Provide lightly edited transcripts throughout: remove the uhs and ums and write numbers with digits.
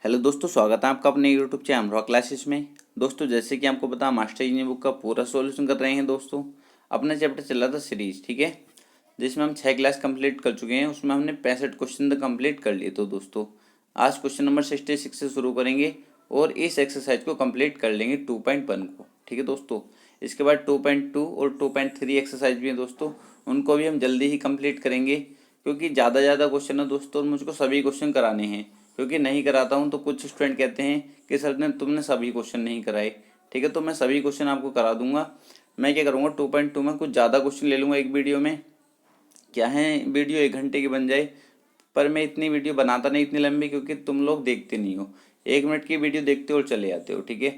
Hello दोस्तों, स्वागत है आपका अपने यूट्यूब चैनल अमरोहा क्लासेस में। दोस्तों, जैसे कि आपको पता मास्टर इंजीनियरिंग बुक का पूरा सॉल्यूशन कर रहे हैं। दोस्तों, अपना चैप्टर चल रहा था सीरीज, ठीक है, जिसमें हम 6 क्लास कंप्लीट कर चुके हैं। उसमें हमने 65 क्वेश्चन तक कंप्लीट कर लिए। तो दोस्तों, आज क्वेश्चन नंबर 66 से शुरू करेंगे और इस एक्सरसाइज को कंप्लीट कर लेंगे 2.1 को, ठीक है दोस्तों। इसके बाद 2.2 और 2.3 एक्सरसाइज भी हैं दोस्तों, उनको भी हम जल्दी ही कंप्लीट करेंगे, क्योंकि ज़्यादा है दोस्तों और मुझको सभी क्वेश्चन कराने हैं। क्योंकि नहीं कराता हूँ तो कुछ स्टूडेंट कहते हैं कि सर ने तुमने सभी क्वेश्चन नहीं कराए, ठीक है। तो मैं सभी क्वेश्चन आपको करा दूंगा। मैं क्या करूँगा, 2.2 में कुछ ज़्यादा क्वेश्चन ले लूँगा एक वीडियो में। क्या है, वीडियो 1 घंटे की बन जाए, पर मैं इतनी वीडियो बनाता नहीं इतनी लंबी, क्योंकि तुम लोग देखते नहीं हो। 1 मिनट की वीडियो देखते हो और चले जाते हो, ठीक है।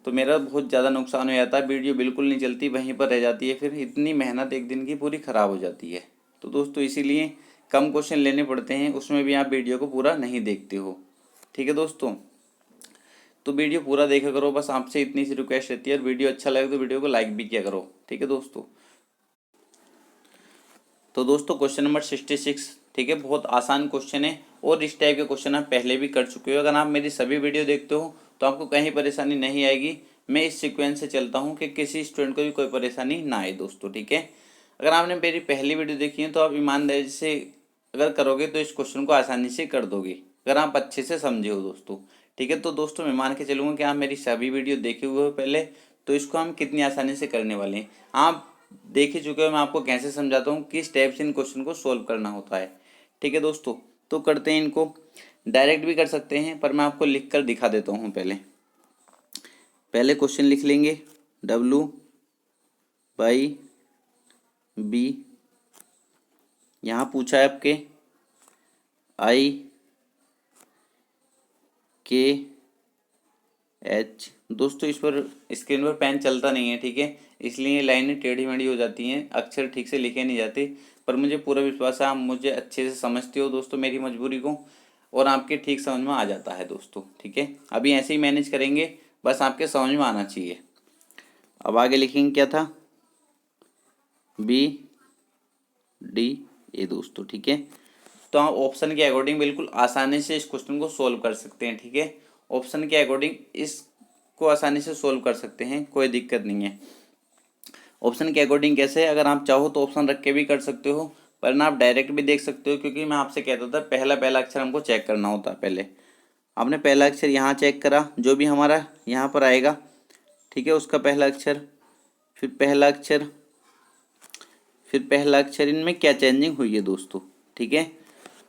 तो मेरा बहुत ज़्यादा नुकसान हो जाता है, वीडियो बिल्कुल नहीं चलती, वहीं पर रह जाती है, फिर इतनी मेहनत एक दिन की पूरी ख़राब हो जाती है। तो दोस्तों, इसीलिए कम क्वेश्चन लेने पड़ते हैं, उसमें भी आप वीडियो को पूरा नहीं देखते हो, ठीक है दोस्तों। तो वीडियो पूरा देखा करो, बस आपसे इतनी सी रिक्वेस्ट रहती है। और वीडियो अच्छा लगे तो वीडियो को लाइक भी किया करो, ठीक है दोस्तों। तो दोस्तों, क्वेश्चन नंबर 66, ठीक है, बहुत आसान क्वेश्चन है और इस टाइप के क्वेश्चन आप पहले भी कर चुके हो। अगर आप मेरी सभी वीडियो देखते हो तो आपको कहीं परेशानी नहीं आएगी। मैं इस सीक्वेंस से चलता हूँ कि किसी स्टूडेंट को भी कोई परेशानी ना आए दोस्तों, ठीक है। अगर आपने मेरी पहली वीडियो देखी है तो आप ईमानदारी से अगर करोगे तो इस क्वेश्चन को आसानी से कर दोगे, अगर आप अच्छे से समझे हो दोस्तों, ठीक है। तो दोस्तों, मैं मान के चलूँगा कि आप मेरी सभी वीडियो देखे हुए हो पहले, तो इसको हम कितनी आसानी से करने वाले हैं आप देख ही चुके हो। मैं आपको कैसे समझाता हूँ, किस टाइप से इन क्वेश्चन को सोल्व करना होता है, ठीक है दोस्तों। तो करते हैं इनको, डायरेक्ट भी कर सकते हैं, पर मैं आपको लिख कर दिखा देता हूँ। पहले क्वेश्चन लिख लेंगे, W/B। यहाँ पूछा है आपके IKH। दोस्तों, इस पर स्क्रीन पर पेन चलता नहीं है, ठीक है, इसलिए लाइनें टेढ़ी मेढ़ी हो जाती हैं, अक्षर ठीक से लिखे नहीं जाते। पर मुझे पूरा विश्वास है आप मुझे अच्छे से समझते हो दोस्तों, मेरी मजबूरी को, और आपके ठीक समझ में आ जाता है दोस्तों, ठीक है। अभी ऐसे ही मैनेज करेंगे, बस आपके समझ में आना चाहिए। अब आगे लिखेंगे क्या था, BD दोस्तों, ठीक है। तो आप ऑप्शन के अकॉर्डिंग बिल्कुल आसानी से इस क्वेश्चन को सोल्व कर सकते हैं, ठीक है। ऑप्शन के अकॉर्डिंग इसको आसानी से सोल्व कर सकते हैं, कोई दिक्कत नहीं है। ऑप्शन के अकॉर्डिंग कैसे, अगर आप चाहो तो ऑप्शन रख के भी कर सकते हो, वरना आप डायरेक्ट भी देख सकते हो। क्योंकि मैं आपसे कहता था पहला पहला अक्षर हमको चेक करना होता है। पहले आपने पहला अक्षर यहाँ चेक करा, जो भी हमारा यहाँ पर आएगा, ठीक है, उसका पहला अक्षर, फिर पहला अक्षर, फिर पहला अक्षर, इनमें क्या चेंजिंग हुई है दोस्तों, ठीक है।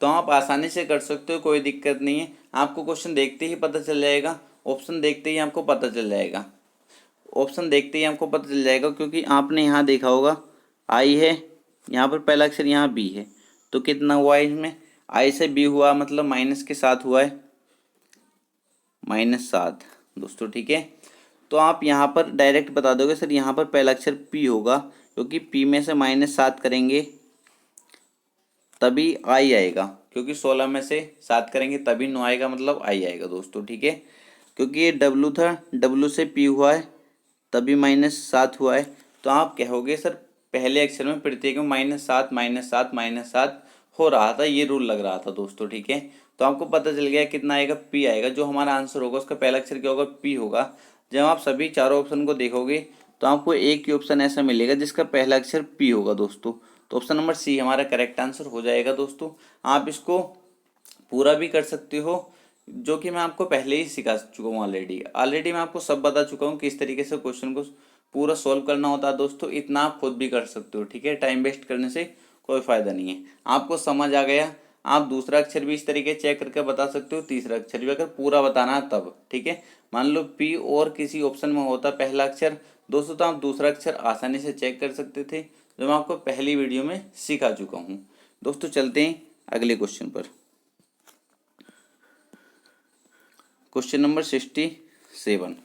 तो आप आसानी से कर सकते हो, कोई दिक्कत नहीं है। आपको क्वेश्चन देखते ही पता चल जाएगा, ऑप्शन देखते ही आपको पता चल जाएगा, ऑप्शन देखते ही आपको पता चल जाएगा। क्योंकि आपने यहाँ देखा होगा आई है, यहाँ पर पहला अक्षर, यहाँ बी है, तो कितना हुआ है इसमें, आई से बी हुआ, मतलब माइनस के साथ हुआ है, -7 दोस्तों, ठीक है। तो आप यहाँ पर डायरेक्ट बता दोगे सर यहाँ पर पहला अक्षर पी होगा, क्योंकि पी में से -7 करेंगे तभी आई आएगा, क्योंकि 16 में से 7 करेंगे तभी 9 आएगा, मतलब आई आएगा दोस्तों, ठीक है। क्योंकि ये डब्लू था, डब्लू से पी हुआ है तभी -7 हुआ है। तो आप कहोगे सर पहले अक्षर में प्रत्येक में -7 -7 -7 हो रहा था, ये रूल लग रहा था दोस्तों, ठीक है। तो आपको पता चल गया कितना आएगा, पी आएगा। जो हमारा आंसर होगा उसका पहला अक्षर क्या होगा, पी होगा। जब आप सभी चारों ऑप्शन को देखोगे तो आपको एक ही ऑप्शन ऐसा मिलेगा जिसका पहला अक्षर पी होगा दोस्तों। तो ऑप्शन नंबर सी हमारा करेक्ट आंसर हो जाएगा दोस्तों। आप इसको पूरा भी कर सकते हो, जो कि मैं आपको पहले ही सिखा चुका हूँ। ऑलरेडी मैं आपको सब बता चुका हूँ किस तरीके से क्वेश्चन को पूरा सॉल्व करना होता है दोस्तों। इतना आप खुद भी कर सकते हो, ठीक है। टाइम वेस्ट करने से कोई फ़ायदा नहीं है। आपको समझ आ गया, आप दूसरा अक्षर भी इस तरीके चेक करके बता सकते हो, तीसरा अक्षर भी अगर पूरा बताना है तब, ठीक है। मान लो पी और किसी ऑप्शन में होता पहला अक्षर दोस्तों, तो आप दूसरा अक्षर आसानी से चेक कर सकते थे, जो मैं आपको पहली वीडियो में सिखा चुका हूँ दोस्तों। चलते हैं अगले क्वेश्चन पर। क्वेश्चन नंबर 67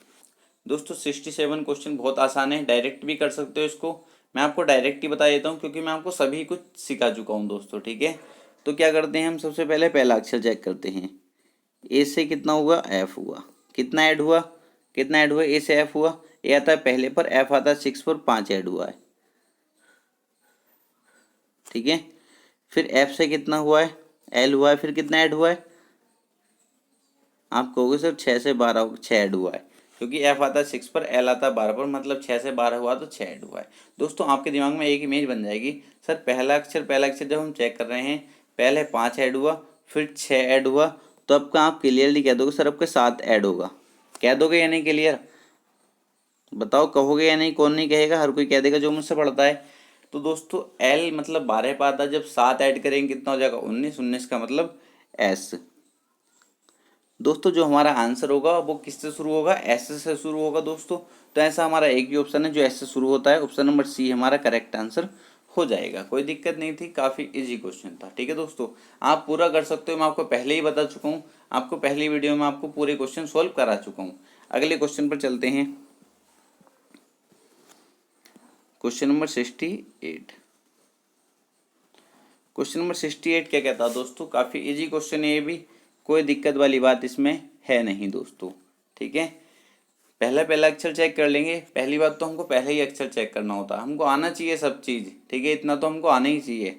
दोस्तों। 67 क्वेश्चन बहुत आसान है, डायरेक्ट भी कर सकते हो इसको। मैं आपको डायरेक्ट ही बता देता हूँ, क्योंकि मैं आपको सभी कुछ सिखा चुका हूँ दोस्तों, ठीक है। तो क्या करते हैं हम, सबसे पहले पहला अक्षर चेक करते हैं। ए से कितना हुआ, एफ हुआ, कितना ऐड हुआ, कितना ऐड हुआ, ए से एफ हुआ, ए आता है पहले पर, एफ आता है 6 पर, 5 ऐड हुआ है, ठीक है। फिर एफ से कितना हुआ है, एल हुआ है, फिर कितना ऐड हुआ है, आप कहोगे सर 6 से 12 6 ऐड हुआ है, क्योंकि एफ आता है 6 पर, एल आता है 12 पर, मतलब 6 से 12 हुआ तो 6 ऐड हुआ है। दोस्तों आपके दिमाग में एक इमेज बन जाएगी, सर पहला अक्षर जब हम चेक कर रहे हैं, पहले 5 ऐड हुआ, फिर 6 ऐड हुआ, तो आपका आप क्लियरली कह दोगे सर आपके 7 ऐड होगा। कह दोगे या नहीं क्लियर? बताओ कहोगे या नहीं? कौन नहीं कहेगा? हर कोई कह देगा जो मुझसे पढ़ता है। तो दोस्तों एल मतलब 12 पर आता है, जब 7 ऐड करेंगे कितना हो जाएगा? 19। 19 का मतलब एस। दोस्तों जो हमारा आंसर होगा वो किससे शुरू होगा? एस से शुरू होगा दोस्तों। तो ऐसा हमारा एक भी ऑप्शन है जो एस से शुरू होता है, ऑप्शन नंबर सी हमारा करेक्ट आंसर हो जाएगा। कोई दिक्कत नहीं थी, काफ़ी इजी क्वेश्चन था। ठीक है दोस्तों, आप पूरा कर सकते हो, मैं आपको पहले ही बता चुका हूँ, आपको पहली वीडियो में आपको पूरे क्वेश्चन सॉल्व करा चुका हूँ। अगले क्वेश्चन पर चलते हैं, क्वेश्चन नंबर 68। क्वेश्चन नंबर 68 क्या कहता है दोस्तों? काफ़ी इजी क्वेश्चन है ये भी, कोई दिक्कत वाली बात इसमें है नहीं दोस्तों। ठीक है, पहला अक्षर चेक कर लेंगे। पहली बात तो हमको पहले ही अक्षर चेक करना होता है, हमको आना चाहिए सब चीज़। ठीक है, इतना तो हमको आना ही चाहिए।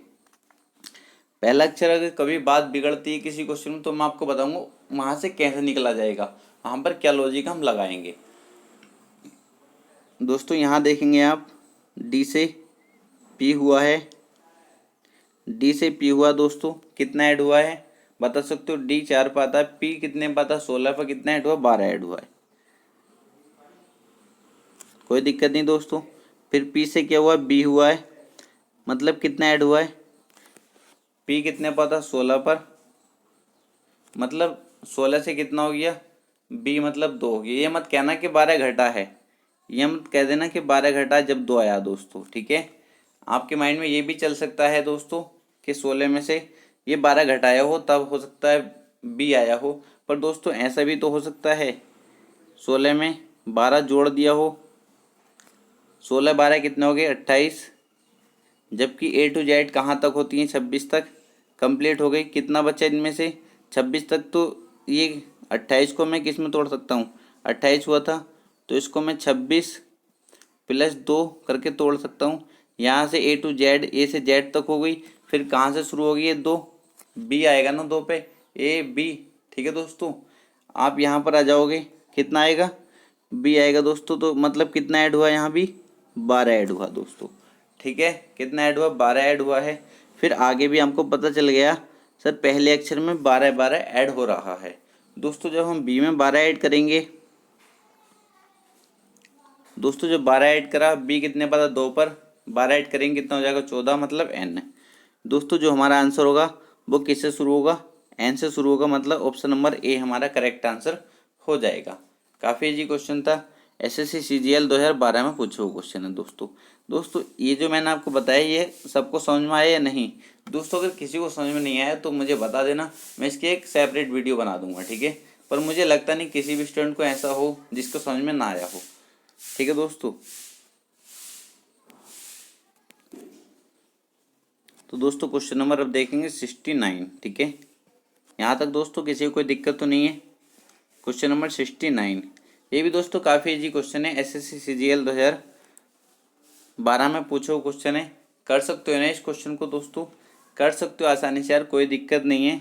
पहला अक्षर अगर कभी बात बिगड़ती है किसी क्वेश्चन में तो मैं आपको बताऊंगा वहाँ से कैसे निकला जाएगा, वहाँ पर क्या लॉजिक हम लगाएंगे। दोस्तों यहाँ देखेंगे आप, डी से पी हुआ है, डी से पी हुआ दोस्तों, कितना ऐड हुआ है बता सकते हो? डी 4 पर आता है, पी कितने पर आता है? 16 पर, कितना ऐड हुआ? 12 ऐड हुआ है। कोई दिक्कत नहीं दोस्तों। फिर पी से क्या हुआ? बी हुआ है, मतलब कितना ऐड हुआ है? पी कितने पर था? 16 पर, मतलब 16 से कितना हो गया? बी मतलब 2 हो गया। ये मत कहना कि 12 घटा है, ये मत कह देना कि 12 घटा जब 2 आया दोस्तों। ठीक है, आपके माइंड में ये भी चल सकता है दोस्तों कि 16 में से ये 12 घटाया हो, तब हो सकता है बी आया हो। पर दोस्तों ऐसा भी तो हो सकता है 16 में 12 जोड़ दिया हो, 16 12 कितने हो गए? 28। जबकि ए टू जेड कहाँ तक होती हैं? 26 तक कंप्लीट हो गई। कितना बचा इनमें से? 26 तक। तो ये 28 को मैं किस में तोड़ सकता हूँ? 28 हुआ था तो इसको मैं 26 प्लस 2 करके तोड़ सकता हूँ। यहाँ से ए टू जेड, ए से जेड तक हो गई। फिर कहाँ से शुरू होगी? ये 2 बी आएगा ना 2 पे, ए बी। ठीक है दोस्तों, आप यहाँ पर आ जाओगे, कितना आएगा? बी आएगा दोस्तों। तो मतलब कितना ऐड हुआ यहाँ भी? 12 ऐड हुआ दोस्तों। ठीक है, कितना ऐड हुआ? 12 ऐड हुआ है। फिर आगे भी हमको पता चल गया सर पहले अक्षर में 12 12 ऐड हो रहा है। दोस्तों जब हम बी में 12 ऐड करेंगे, दोस्तों जब 12 ऐड करा, बी कितने पर था? 2 पर, 12 ऐड करेंगे कितना हो जाएगा? 14, मतलब एन। दोस्तों जो हमारा आंसर होगा वो किससे शुरू होगा? एन से शुरू होगा, मतलब ऑप्शन नंबर ए हमारा करेक्ट आंसर हो जाएगा। काफ़ी इजी क्वेश्चन था, एसएससी सीजीएल 2012 में पूछे हुए क्वेश्चन है दोस्तों। दोस्तों ये जो मैंने आपको बताया ये सबको समझ में आया या नहीं? दोस्तों अगर किसी को समझ में नहीं आया तो मुझे बता देना, मैं इसकी एक सेपरेट वीडियो बना दूंगा। ठीक है, पर मुझे लगता नहीं किसी भी स्टूडेंट को ऐसा हो जिसको समझ में ना आया हो। ठीक है दोस्तों, तो दोस्तों क्वेश्चन नंबर अब देखेंगे 69। ठीक है, यहाँ तक दोस्तों किसी को कोई दिक्कत तो नहीं है? क्वेश्चन नंबर 69 ये भी दोस्तों काफ़ी इजी क्वेश्चन है, एसएससी सीजीएल 2012 में पूछो क्वेश्चन है। कर सकते हो ना इस क्वेश्चन को दोस्तों? कर सकते हो आसानी से यार, कोई दिक्कत नहीं है।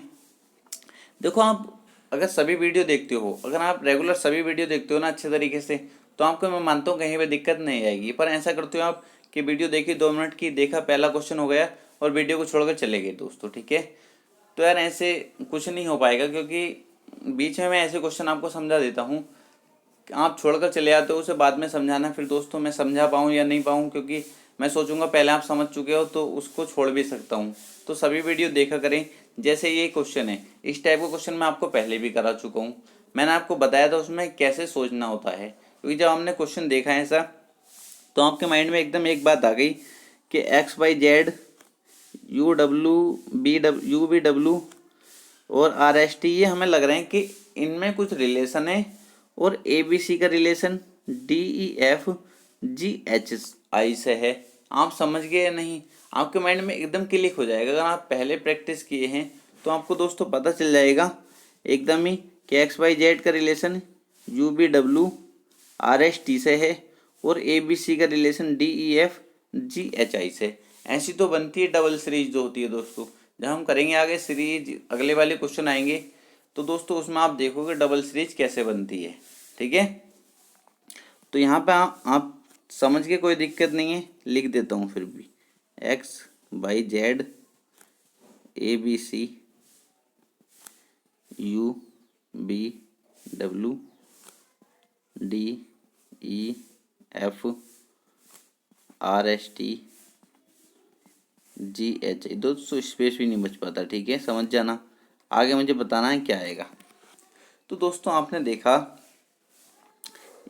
देखो आप अगर सभी वीडियो देखते हो, अगर आप रेगुलर सभी वीडियो देखते हो ना अच्छे तरीके से, तो आपको मैं मानता हूँ कहीं पे दिक्कत नहीं आएगी। पर ऐसा करते हो आप कि वीडियो देखी 2 मिनट की, देखा पहला क्वेश्चन हो गया और वीडियो को छोड़कर चले गए दोस्तों। ठीक है, तो यार ऐसे कुछ नहीं हो पाएगा, क्योंकि बीच में मैं ऐसे क्वेश्चन आपको समझा देता हूँ, आप छोड़कर चले जाते हो, उसे बाद में समझाना फिर दोस्तों मैं समझा पाऊँ या नहीं पाऊँ, क्योंकि मैं सोचूंगा पहले आप समझ चुके हो तो उसको छोड़ भी सकता हूँ। तो सभी वीडियो देखा करें। जैसे ये क्वेश्चन है, इस टाइप का क्वेश्चन मैं आपको पहले भी करा चुका हूँ, मैंने आपको बताया था उसमें कैसे सोचना होता है। क्योंकि जब हमने क्वेश्चन देखा है ऐसा, तो आपके माइंड में एकदम एक बात आ गई कि X Y Z, U W B W U B W और आर एस टी, ये हमें लग रहे हैं कि इनमें कुछ रिलेशन है, और ए बी सी का relation D E F G H I से है। आप समझ गए या नहीं? आपके माइंड में एकदम क्लिक हो जाएगा। अगर आप पहले प्रैक्टिस किए हैं तो आपको दोस्तों पता चल जाएगा एकदम ही कि एक्स वाई जेड का relation U B W R S T से है, और ए बी सी का relation D E F G H I से। ऐसी तो बनती है डबल सीरीज जो होती है दोस्तों। जब हम करेंगे आगे सीरीज, अगले वाले क्वेश्चन आएंगे तो दोस्तों उसमें आप देखोगे डबल सीरीज कैसे बनती है, ठीक है। तो यहाँ पे आप समझ के कोई दिक्कत नहीं है, लिख देता हूँ फिर भी, X Y Z A B C U B W D E F R S T G H. दोस्तों स्पेस भी नहीं बच पाता, ठीक है, समझ जाना। आगे मुझे बताना है क्या आएगा। तो दोस्तों आपने देखा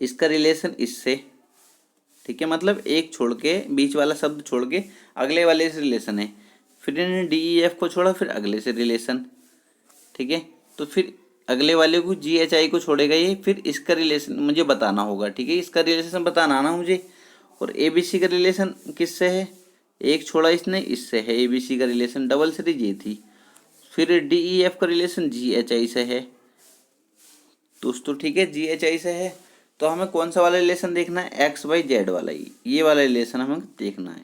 इसका रिलेशन इससे, ठीक है, मतलब एक छोड़ के, बीच वाला शब्द छोड़ के अगले वाले से रिलेशन है। फिर इन्होंने डी ई एफ को छोड़ा, फिर अगले से रिलेशन, ठीक है। तो फिर अगले वाले को जी एच आई को छोड़ेगा ये, फिर इसका रिलेशन मुझे बताना होगा, ठीक है, इसका रिलेशन बताना ना मुझे। और ए बी सी का रिलेशन किससे है, एक छोड़ा इसने, इससे है ए बी सी का रिलेशन, डबल सीरीज ये थी। फिर डी ई एफ का रिलेशन जी एच आई से है दोस्तों, ठीक है, जी एच आई से है। तो हमें कौन सा वाला रिलेशन देखना है, एक्स वाई जेड वाला, ही ये वाला रिलेशन हमें देखना है,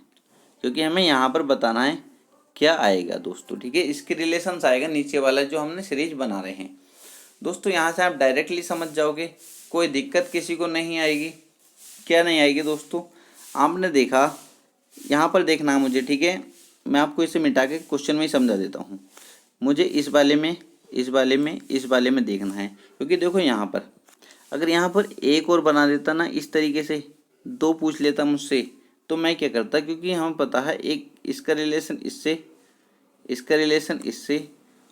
क्योंकि हमें यहाँ पर बताना है क्या आएगा दोस्तों, ठीक है। इसके रिलेशंस आएगा नीचे वाला जो हमने सीरीज बना रहे हैं दोस्तों। यहाँ से आप डायरेक्टली समझ जाओगे, कोई दिक्कत किसी को नहीं आएगी। क्या नहीं आएगी दोस्तों, आपने देखा, यहाँ पर देखना है मुझे, ठीक है। मैं आपको इसे मिटा के क्वेश्चन में ही समझा देता हूँ। मुझे इस वाले में, इस वाले में, इस वाले में देखना है, क्योंकि देखो यहाँ पर अगर यहाँ पर एक और बना देता ना, इस तरीके से दो पूछ लेता मुझसे, तो मैं क्या करता, क्योंकि हमें पता है एक इसका रिलेशन इससे, इसका रिलेशन इससे,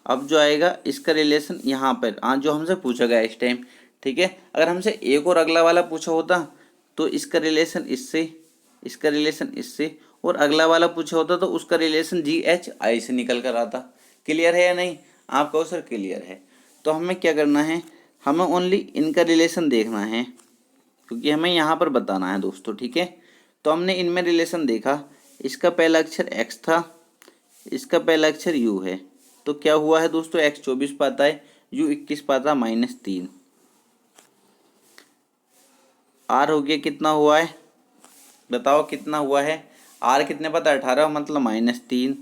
अब जो आएगा इसका रिलेशन यहाँ पर जो हमसे पूछा गया इस टाइम, ठीक है। अगर हमसे एक और अगला वाला पूछा होता तो इसका रिलेशन इससे, इसका रिलेशन इससे, और अगला वाला पूछा होता तो उसका रिलेशन जी एच आई से निकल कर आता। क्लियर है या नहीं, आप कहो सर क्लियर है। तो हमें क्या करना है, हमें ओनली इनका रिलेशन देखना है, क्योंकि हमें यहाँ पर बताना है दोस्तों, ठीक है। तो हमने इनमें रिलेशन देखा, इसका पहला अक्षर एक्स था, इसका पहला अक्षर यू है। तो क्या हुआ है दोस्तों, एक्स 24 पाता है, यू 21 पाता, -3। आर हो गया, कितना हुआ है बताओ, कितना हुआ है, आर कितने पाता, 18, मतलब -3।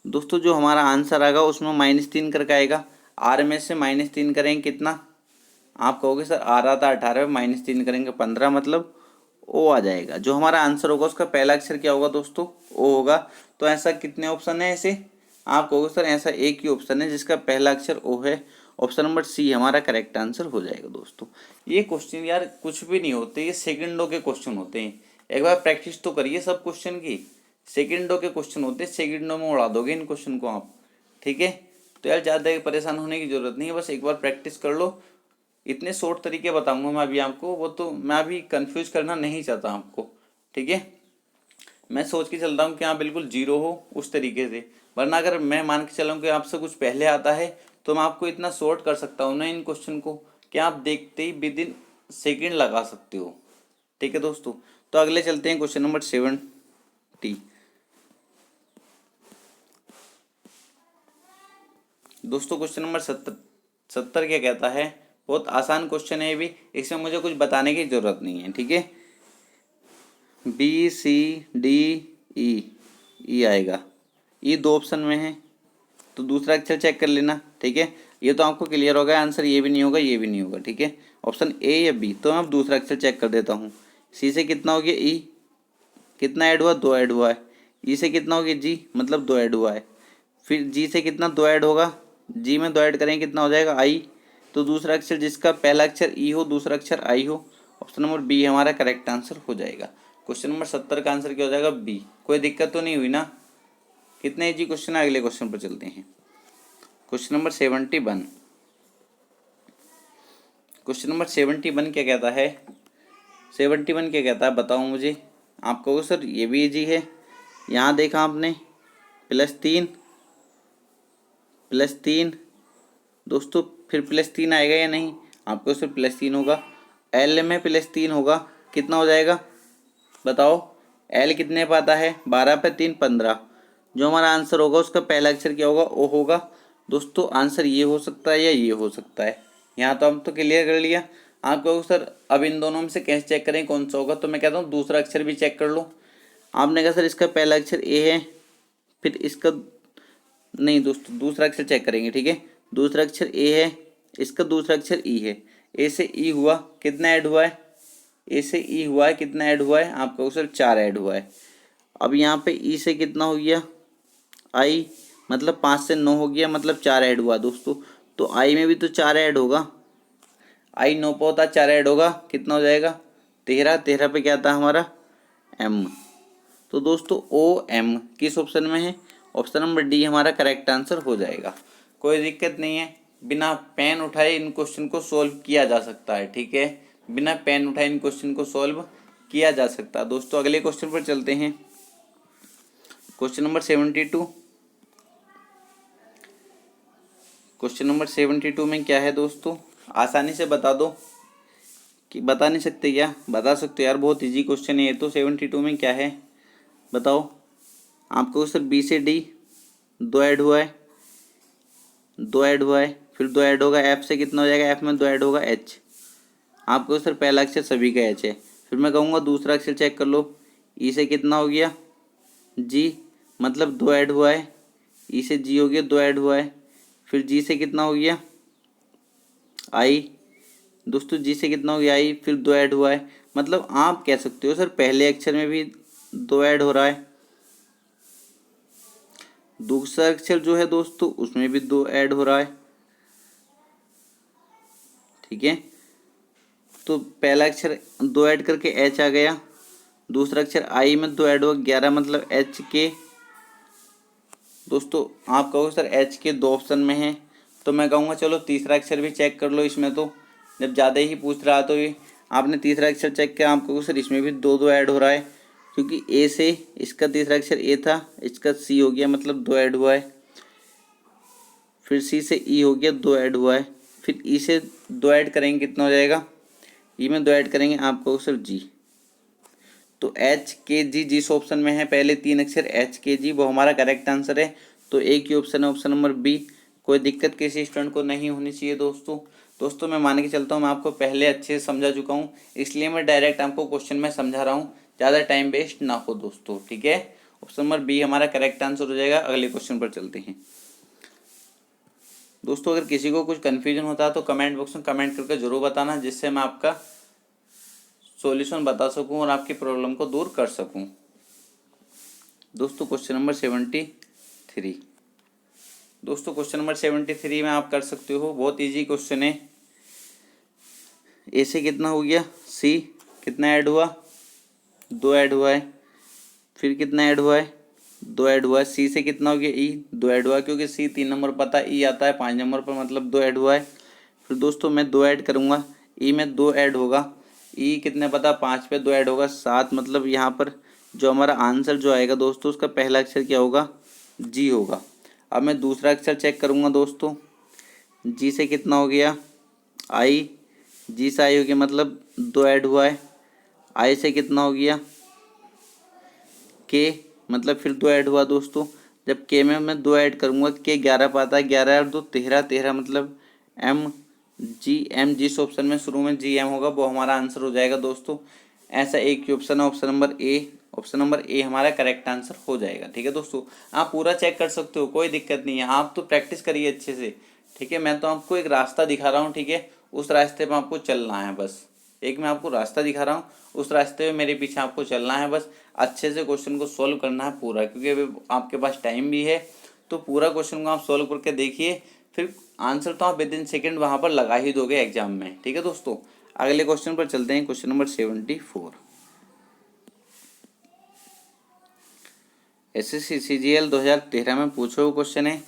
दोस्तों जो हमारा आंसर आएगा उसमें -3 करके आएगा। आर में से -3 करेंगे कितना, आप कहोगे सर आ रहा था 18 में -3 करेंगे 15, मतलब ओ आ जाएगा। जो हमारा आंसर होगा उसका पहला अक्षर क्या होगा दोस्तों, ओ होगा। तो ऐसा कितने ऑप्शन है ऐसे, आप कहोगे सर ऐसा एक ही ऑप्शन है जिसका पहला अक्षर ओ है, ऑप्शन नंबर सी हमारा करेक्ट आंसर हो जाएगा दोस्तों। ये क्वेश्चन यार कुछ भी नहीं होते, ये सेकंडों के क्वेश्चन होते हैं। एक बार प्रैक्टिस तो करिए सब क्वेश्चन की, सेकंडों के क्वेश्चन होते हैं, सेकंडों में उड़ा दोगे इन क्वेश्चन को आप, ठीक है। तो यार ज़्यादा परेशान होने की ज़रूरत नहीं है, बस एक बार प्रैक्टिस कर लो। इतने शॉर्ट तरीके बताऊंगा मैं अभी आपको, वो तो मैं अभी कंफ्यूज करना नहीं चाहता आपको, ठीक है। मैं सोच के चल रहा हूँ कि आप बिल्कुल जीरो हो उस तरीके से, वरना अगर मैं मान के चलूँ कि आपसे कुछ पहले आता है तो मैं आपको इतना शॉर्ट कर सकता हूँ ना इन क्वेश्चन को कि आप देखते ही विद इन सेकेंड लगा सकते हो, ठीक है दोस्तों। तो अगले चलते हैं क्वेश्चन नंबर 70। दोस्तों क्वेश्चन नंबर 70 क्या कहता है, बहुत आसान क्वेश्चन है ये भी, इसमें मुझे कुछ बताने की जरूरत नहीं है, ठीक है। बी सी डी ई आएगा, ई दो ऑप्शन में है, तो दूसरा अक्षर चेक कर लेना, ठीक है। ये तो आपको क्लियर होगा, आंसर ये भी नहीं होगा, ये भी नहीं होगा, ठीक है, ऑप्शन ए या बी। तो मैं अब दूसरा अक्षर चेक कर देता हूँ। सी से कितना हो गया, ई कितना ऐड हुआ, 2 ऐड हुआ है। ई से कितना हो गया, जी मतलब 2 ऐड हुआ है। फिर जी से कितना 2 ऐड होगा, जी में 2 ऐड करेंगे कितना हो जाएगा, आई। तो दूसरा अक्षर जिसका पहला अक्षर ई हो, दूसरा अक्षर आई हो, ऑप्शन नंबर बी हमारा करेक्ट आंसर हो जाएगा। क्वेश्चन नंबर 70 का आंसर क्या हो जाएगा, बी। कोई दिक्कत तो नहीं हुई ना, कितने इजी क्वेश्चन है। अगले क्वेश्चन पर चलते हैं, क्वेश्चन नंबर 71। क्वेश्चन नंबर 71 क्या कहता है, 71 क्या कहता है बताओ मुझे। आप कहोगे सर ये भी इजी है, यहाँ देखा आपने, +3 +3 दोस्तों, फिर +3 आएगा या नहीं, आपको सिर्फ +3 होगा। एल में +3 होगा, कितना हो जाएगा बताओ। एल कितने पे आता है, 12 पे 3 15। जो हमारा आंसर होगा उसका पहला अक्षर क्या होगा, ओ होगा। दोस्तों आंसर ये हो सकता है या ये हो सकता है, यहाँ तो हम तो क्लियर कर लिया। आप कहोगे सर अब इन दोनों में से कैसे चेक करें कौन सा होगा, तो मैं कहता हूँ दूसरा अक्षर भी चेक कर लो। आपने कहा सर इसका पहला अक्षर ए है, फिर इसका नहीं दोस्तों, दूसरा अक्षर चेक करेंगे, ठीक है। दूसरा अक्षर ए है, इसका दूसरा अक्षर ई है। ए से ई हुआ, कितना ऐड हुआ है? ए से ई हुआ है, कितना ऐड हुआ है? आपका अक्षर 4 ऐड हुआ है। अब यहाँ पे ई से कितना हो गया? आई, मतलब 5 से 9 हो गया, मतलब 4 ऐड हुआ दोस्तों। तो आई में भी तो 4 ऐड होगा। आई 9 पे होता, 4 ऐड होगा, कितना हो जाएगा? 13। 13 पे क्या था हमारा? एम। तो दोस्तों ओ एम किस ऑप्शन में है? ऑप्शन नंबर डी हमारा करेक्ट आंसर हो जाएगा। कोई दिक्कत नहीं है, बिना पेन उठाए इन क्वेश्चन को सॉल्व किया जा सकता है, ठीक है। बिना पेन उठाए इन क्वेश्चन को सॉल्व किया जा सकता है। दोस्तों अगले क्वेश्चन पर चलते हैं। Question number 72। क्वेश्चन नंबर 72 में क्या है दोस्तों? आसानी से बता दो। कि बता नहीं सकते क्या? बता सकते हो यार, बहुत इजी क्वेश्चन है ये तो। 72 में क्या है बताओ। आपको सर बी से डी 2 ऐड हुआ है, 2 ऐड हुआ है, फिर 2 ऐड होगा, एफ से कितना हो जाएगा? एफ में 2 ऐड होगा, एच। आपको सर पहला अक्षर सभी का एच है। फिर मैं कहूँगा दूसरा अक्षर चेक कर लो। ई से कितना हो गया? जी, मतलब 2 ऐड हुआ है। ई से जी हो गया, 2 ऐड हुआ है। फिर जी से कितना हो गया? आई। दोस्तों जी से कितना हो गया? आई, फिर 2 ऐड हुआ है। मतलब आप कह सकते हो सर पहले अक्षर में भी 2 ऐड हो रहा है, दूसरा अक्षर जो है दोस्तों उसमें भी 2 ऐड हो रहा है, ठीक है। तो पहला अक्षर 2 ऐड करके एच आ गया, दूसरा अक्षर आई में 2 ऐड हुआ, 11, मतलब एच के। दोस्तों आप कहो सर एच के 2 ऑप्शन में है, तो मैं कहूँगा चलो तीसरा अक्षर भी चेक कर लो इसमें। तो जब ज़्यादा ही पूछ रहा तो ये आपने तीसरा अक्षर चेक किया, आपको सर इसमें भी 2 ऐड हो रहा है, क्योंकि ए से इसका तीसरा अक्षर ए था, इसका सी हो गया, मतलब 2 ऐड हुआ है। फिर सी से ई हो गया, 2 ऐड हुआ है। फिर ई से 2 ऐड करेंगे, कितना हो जाएगा? ई में 2 ऐड करेंगे, आपको सर जी। तो एच के जी जिस ऑप्शन में है, पहले 3 अक्षर एच के जी, वो हमारा करेक्ट आंसर है। तो एक ही ऑप्शन है, ऑप्शन नंबर बी। कोई दिक्कत किसी स्टूडेंट को नहीं होनी चाहिए दोस्तों मैं मान के चलता हूँ मैं आपको पहले अच्छे से समझा चुका हूँ, इसलिए मैं डायरेक्ट आपको क्वेश्चन में समझा रहा हूँ, ज़्यादा टाइम वेस्ट ना हो दोस्तों, ठीक है। ऑप्शन नंबर बी हमारा करेक्ट आंसर हो जाएगा। अगले क्वेश्चन पर चलते हैं दोस्तों। अगर किसी को कुछ कन्फ्यूजन होता है तो कमेंट बॉक्स में कमेंट करके ज़रूर बताना, जिससे मैं आपका सॉल्यूशन बता सकूं और आपकी प्रॉब्लम को दूर कर सकूं। दोस्तों क्वेश्चन नंबर 73। दोस्तों क्वेश्चन नंबर 73 में आप कर सकते हो, बहुत इजी क्वेश्चन है। ए से कितना हो गया? सी, कितना ऐड हुआ? 2 ऐड हुआ है। फिर कितना ऐड हुआ है? 2 ऐड हुआ है। सी से कितना हो गया? ई, 2 ऐड हुआ है, क्योंकि सी 3 नंबर पता है, ई आता है 5 नंबर पर, मतलब 2 ऐड हुआ है। फिर दोस्तों मैं 2 ऐड करूँगा, ई में 2 ऐड होगा, ई कितने पता? 5 पे 2 ऐड होगा, 7, मतलब यहाँ पर जो हमारा आंसर जो आएगा दोस्तों उसका पहला अक्षर क्या होगा? जी होगा। अब मैं दूसरा अक्षर चेक करूँगा दोस्तों। जी से कितना हो गया? आई। जी से आई हो गया, मतलब 2 ऐड हुआ है। आई से कितना हो गया? के, मतलब फिर 2 ऐड हुआ दोस्तों। जब के में मैं 2 ऐड करूँगा, के 11 पाता है, 11 और 2 13, 13, मतलब एम जी। एम जिस ऑप्शन में शुरू में जी एम होगा वो हमारा आंसर हो जाएगा दोस्तों। ऐसा एक ही ऑप्शन है, option number A. Option number ए हमारा करेक्ट आंसर हो जाएगा, ठीक है दोस्तों। आप पूरा चेक कर सकते हो, कोई दिक्कत नहीं है, आप तो प्रैक्टिस करिए अच्छे से, ठीक है। मैं तो आपको एक रास्ता दिखा रहा हूँ, ठीक है, उस रास्ते पर आपको चलना है बस। एक मैं आपको रास्ता दिखा रहा हूँ, उस रास्ते में मेरे पीछे आपको चलना है बस। अच्छे से क्वेश्चन को सॉल्व करना है पूरा, क्योंकि अभी आपके पास टाइम भी है। तो पूरा क्वेश्चन को आप सॉल्व करके देखिए, फिर आंसर तो आप विद इन सेकेंड वहाँ पर लगा ही दोगे एग्जाम में, ठीक है दोस्तों। अगले क्वेश्चन पर चलते हैं, क्वेश्चन नंबर 74। SSC CGL 2013 में पूछा हुआ क्वेश्चन है,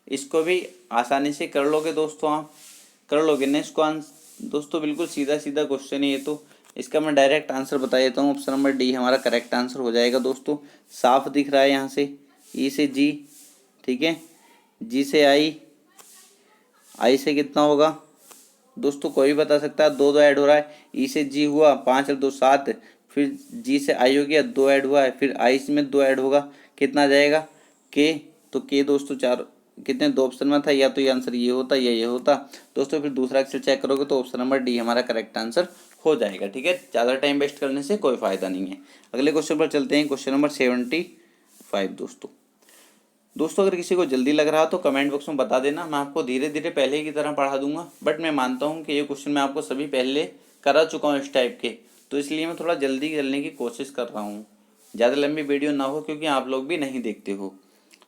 इसको भी आसानी से कर लोगे दोस्तों, आप कर लोगे ना इसको दोस्तों। बिल्कुल सीधा सीधा क्वेश्चन है ये तो। इसका मैं डायरेक्ट आंसर बता देता हूँ, ऑप्शन नंबर डी हमारा करेक्ट आंसर हो जाएगा दोस्तों। साफ दिख रहा है यहाँ से, ई से जी, ठीक है, जी से आई, आई से कितना होगा दोस्तों? कोई भी बता सकता है, 2 ऐड हो रहा है। ई से जी हुआ, 5 और 2 7, फिर जी से आई हो गया, 2 ऐड हुआ है, फिर आई में 2 ऐड होगा, कितना आ जाएगा? के। तो के दोस्तों 4, कितने 2 ऑप्शन में था, या तो ये आंसर ये होता या ये होता दोस्तों। फिर दूसरा अक्षर चेक करोगे तो ऑप्शन नंबर डी हमारा करेक्ट आंसर हो जाएगा, ठीक है। ज़्यादा टाइम वेस्ट करने से कोई फायदा नहीं है। अगले क्वेश्चन पर चलते हैं, क्वेश्चन नंबर 75 दोस्तों। दोस्तों अगर किसी को जल्दी लग रहा हो तो कमेंट बॉक्स में बता देना, मैं आपको धीरे धीरे पहले की तरह पढ़ा दूंगा। बट मैं मानता हूँ कि ये क्वेश्चन मैं आपको सभी पहले करा चुका हूँ इस टाइप के, तो इसलिए मैं थोड़ा जल्दी करने की कोशिश कर रहा हूँ, ज़्यादा लंबी वीडियो ना हो क्योंकि आप लोग भी नहीं देखते हो।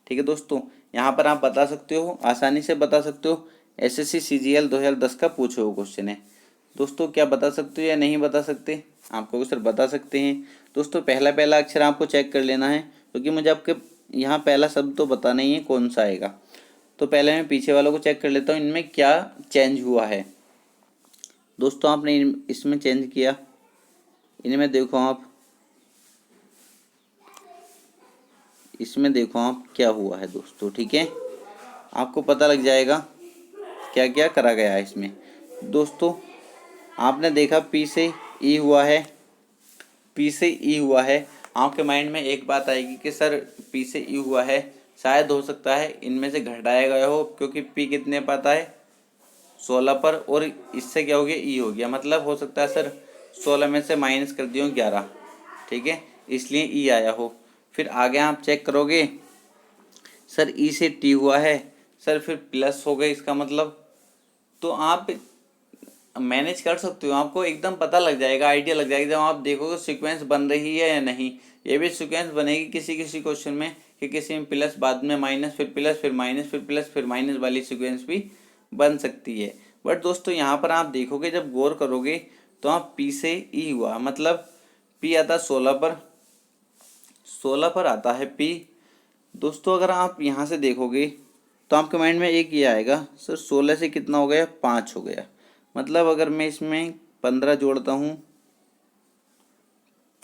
ठीक है दोस्तों, यहाँ पर आप बता सकते हो, आसानी से बता सकते हो, एसएससी सीजीएल 2010 का पूछे हुए क्वेश्चन है। दोस्तों क्या बता सकते हो या नहीं बता सकते, आपको सर बता सकते हैं। दोस्तों पहला पहला अक्षर आपको चेक कर लेना है, क्योंकि मुझे आपके यहाँ पहला शब्द तो पता नहीं है कौन सा आएगा। तो पहले मैं पीछे वालों को चेक कर लेता हूँ, इनमें क्या चेंज हुआ है। दोस्तों आपने इसमें चेंज किया, इनमें देखो आप, इसमें देखो आप क्या हुआ है दोस्तों। ठीक है, आपको पता लग जाएगा क्या क्या करा गया है इसमें। दोस्तों आपने देखा पी से ई हुआ है, पी से ई हुआ है। आपके माइंड में एक बात आएगी कि सर पी से ई हुआ है, शायद हो सकता है इनमें से घटाया गया हो, क्योंकि पी कितने पर आता है 16 पर, और इससे क्या हो गया ई हो गया, मतलब हो सकता है सर 16 में से माइनस कर दियो 11। ठीक है, इसलिए ई आया हो। फिर आगे आप चेक करोगे, सर ई से टी हुआ है, सर फिर प्लस हो गए, इसका मतलब तो आप मैनेज कर सकते हो, आपको एकदम पता लग जाएगा, आइडिया लग जाएगा। जब आप देखोगे सीक्वेंस बन रही है या नहीं, ये भी सीक्वेंस बनेगी किसी किसी क्वेश्चन में कि किसी में प्लस बाद में माइनस फिर प्लस फिर माइनस फिर प्लस फिर माइनस वाली सीक्वेंस भी बन सकती है। बट दोस्तों यहाँ पर आप देखोगे, जब गौर करोगे तो आप पी से ई हुआ, मतलब पी आता 16 पर, 16 पर आता है पी। दोस्तों अगर आप यहाँ से देखोगे तो आपके माइंड में एक ये आएगा, सर 16 से कितना हो गया, 5 हो गया। मतलब अगर मैं इसमें 15 जोड़ता हूँ